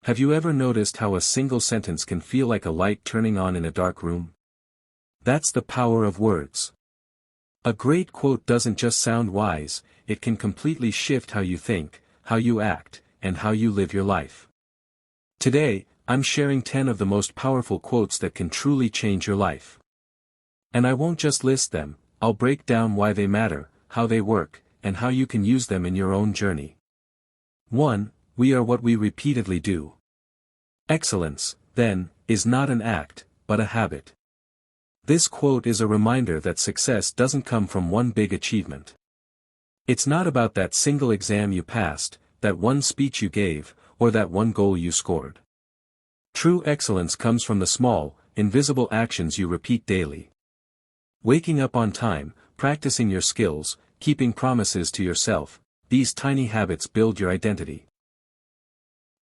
Have you ever noticed how a single sentence can feel like a light turning on in a dark room? That's the power of words. A great quote doesn't just sound wise, it can completely shift how you think, how you act, and how you live your life. Today, I'm sharing 10 of the most powerful quotes that can truly change your life. And I won't just list them, I'll break down why they matter, how they work, and how you can use them in your own journey. 1. We are what we repeatedly do. Excellence, then, is not an act, but a habit. This quote is a reminder that success doesn't come from one big achievement. It's not about that single exam you passed, that one speech you gave, or that one goal you scored. True excellence comes from the small, invisible actions you repeat daily. Waking up on time, practicing your skills, keeping promises to yourself, these tiny habits build your identity.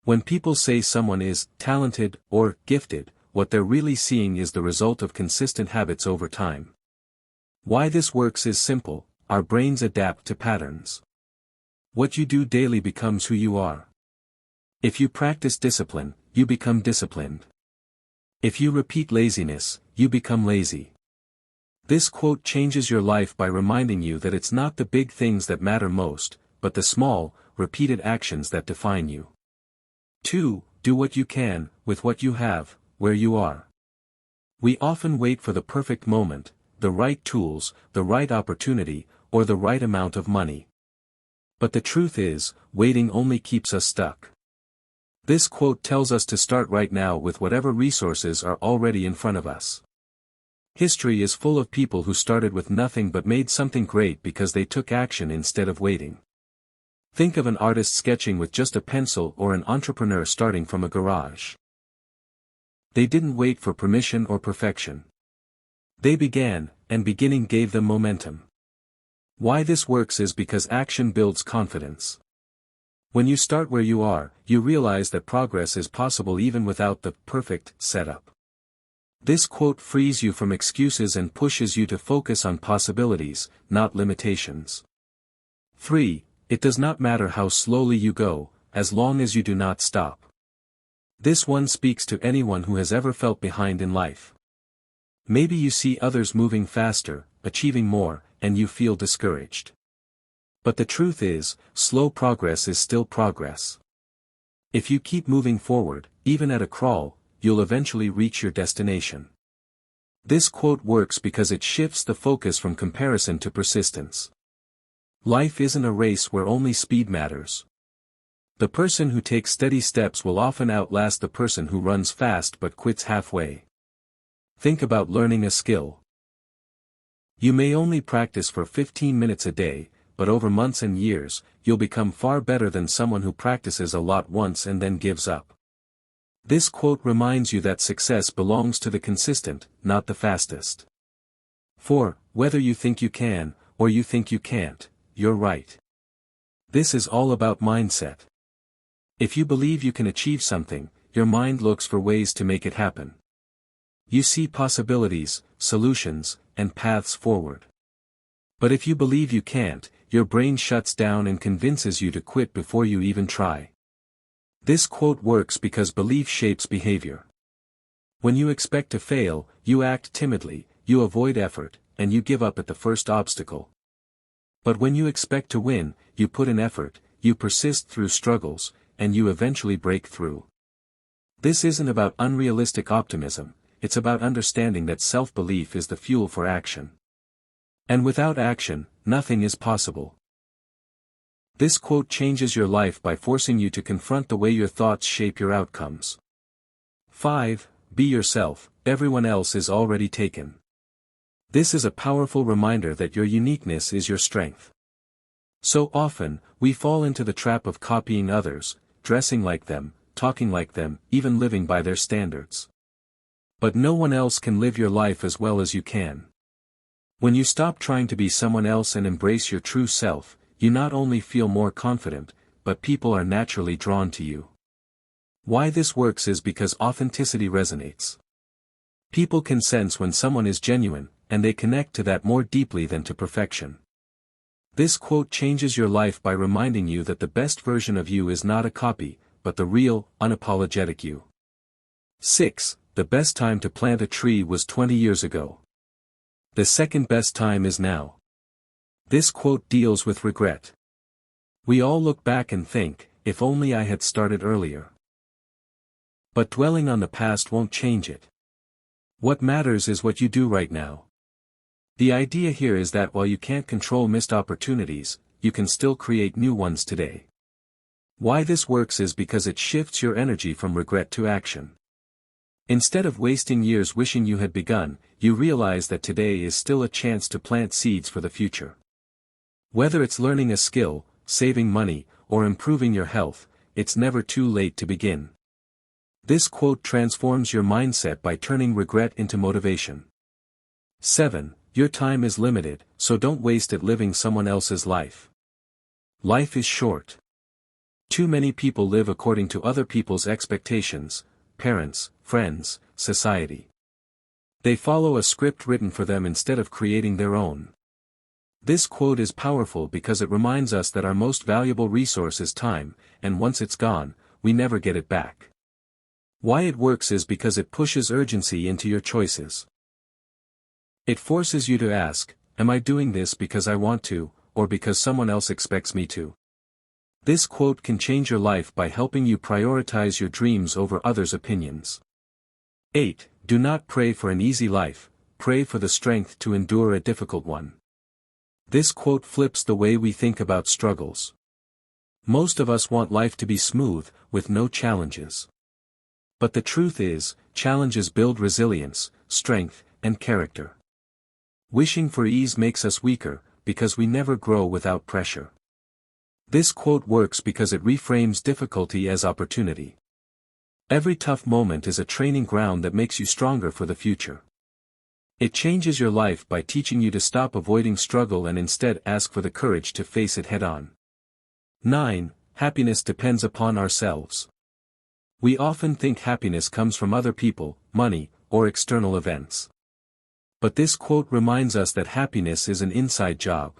When people say someone is talented or gifted, what they're really seeing is the result of consistent habits over time. Why this works is simple: our brains adapt to patterns. What you do daily becomes who you are. If you practice discipline, you become disciplined. If you repeat laziness, you become lazy. This quote changes your life by reminding you that it's not the big things that matter most, but the small, repeated actions that define you. 2. Do what you can, with what you have, where you are. We often wait for the perfect moment, the right tools, the right opportunity, or the right amount of money. But the truth is, waiting only keeps us stuck. This quote tells us to start right now with whatever resources are already in front of us. History is full of people who started with nothing but made something great because they took action instead of waiting. Think of an artist sketching with just a pencil or an entrepreneur starting from a garage. They didn't wait for permission or perfection. They began, and beginning gave them momentum. Why this works is because action builds confidence. When you start where you are, you realize that progress is possible even without the perfect setup. This quote frees you from excuses and pushes you to focus on possibilities, not limitations. 3. It does not matter how slowly you go, as long as you do not stop. This one speaks to anyone who has ever felt behind in life. Maybe you see others moving faster, achieving more, and you feel discouraged. But the truth is, slow progress is still progress. If you keep moving forward, even at a crawl, you'll eventually reach your destination. This quote works because it shifts the focus from comparison to persistence. Life isn't a race where only speed matters. The person who takes steady steps will often outlast the person who runs fast but quits halfway. Think about learning a skill. You may only practice for 15 minutes a day, but over months and years, you'll become far better than someone who practices a lot once and then gives up. This quote reminds you that success belongs to the consistent, not the fastest. 4. Whether you think you can, or you think you can't, you're right. This is all about mindset. If you believe you can achieve something, your mind looks for ways to make it happen. You see possibilities, solutions, and paths forward. But if you believe you can't, your brain shuts down and convinces you to quit before you even try. This quote works because belief shapes behavior. When you expect to fail, you act timidly, you avoid effort, and you give up at the first obstacle. But when you expect to win, you put in effort, you persist through struggles, and you eventually break through. This isn't about unrealistic optimism, it's about understanding that self-belief is the fuel for action. And without action, nothing is possible. This quote changes your life by forcing you to confront the way your thoughts shape your outcomes. 5. Be yourself, everyone else is already taken. This is a powerful reminder that your uniqueness is your strength. So often, we fall into the trap of copying others, dressing like them, talking like them, even living by their standards. But no one else can live your life as well as you can. When you stop trying to be someone else and embrace your true self, you not only feel more confident, but people are naturally drawn to you. Why this works is because authenticity resonates. People can sense when someone is genuine, and they connect to that more deeply than to perfection. This quote changes your life by reminding you that the best version of you is not a copy, but the real, unapologetic you. 6. The best time to plant a tree was 20 years ago. The second best time is now. This quote deals with regret. We all look back and think, if only I had started earlier. But dwelling on the past won't change it. What matters is what you do right now. The idea here is that while you can't control missed opportunities, you can still create new ones today. Why this works is because it shifts your energy from regret to action. Instead of wasting years wishing you had begun, you realize that today is still a chance to plant seeds for the future. Whether it's learning a skill, saving money, or improving your health, it's never too late to begin. This quote transforms your mindset by turning regret into motivation. 7. Your time is limited, so don't waste it living someone else's life. Life is short. Too many people live according to other people's expectations, parents, friends, society. They follow a script written for them instead of creating their own. This quote is powerful because it reminds us that our most valuable resource is time, and once it's gone, we never get it back. Why it works is because it pushes urgency into your choices. It forces you to ask, am I doing this because I want to, or because someone else expects me to? This quote can change your life by helping you prioritize your dreams over others' opinions. 8. Do not pray for an easy life, pray for the strength to endure a difficult one. This quote flips the way we think about struggles. Most of us want life to be smooth, with no challenges. But the truth is, challenges build resilience, strength, and character. Wishing for ease makes us weaker, because we never grow without pressure. This quote works because it reframes difficulty as opportunity. Every tough moment is a training ground that makes you stronger for the future. It changes your life by teaching you to stop avoiding struggle and instead ask for the courage to face it head-on. 9. Happiness depends upon ourselves. We often think happiness comes from other people, money, or external events. But this quote reminds us that happiness is an inside job.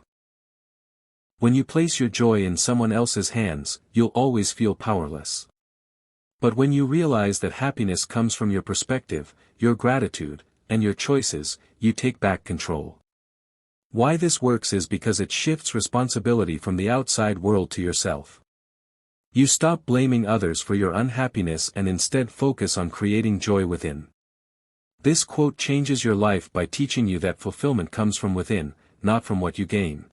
When you place your joy in someone else's hands, you'll always feel powerless. But when you realize that happiness comes from your perspective, your gratitude, and your choices, you take back control. Why this works is because it shifts responsibility from the outside world to yourself. You stop blaming others for your unhappiness and instead focus on creating joy within. This quote changes your life by teaching you that fulfillment comes from within, not from what you gain.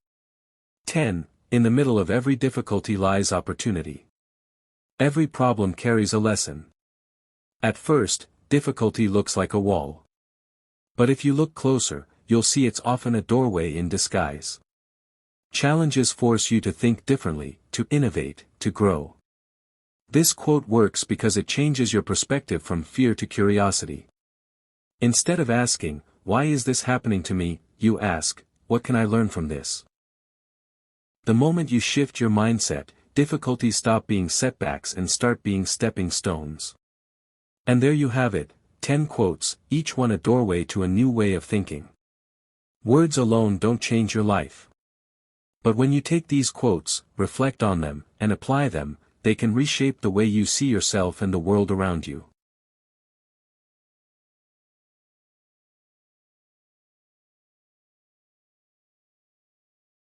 10. In the middle of every difficulty lies opportunity. Every problem carries a lesson. At first, difficulty looks like a wall. But if you look closer, you'll see it's often a doorway in disguise. Challenges force you to think differently, to innovate, to grow. This quote works because it changes your perspective from fear to curiosity. Instead of asking, why is this happening to me, you ask, what can I learn from this? The moment you shift your mindset, difficulties stop being setbacks and start being stepping stones. And there you have it, 10 quotes, each one a doorway to a new way of thinking. Words alone don't change your life. But when you take these quotes, reflect on them, and apply them, they can reshape the way you see yourself and the world around you.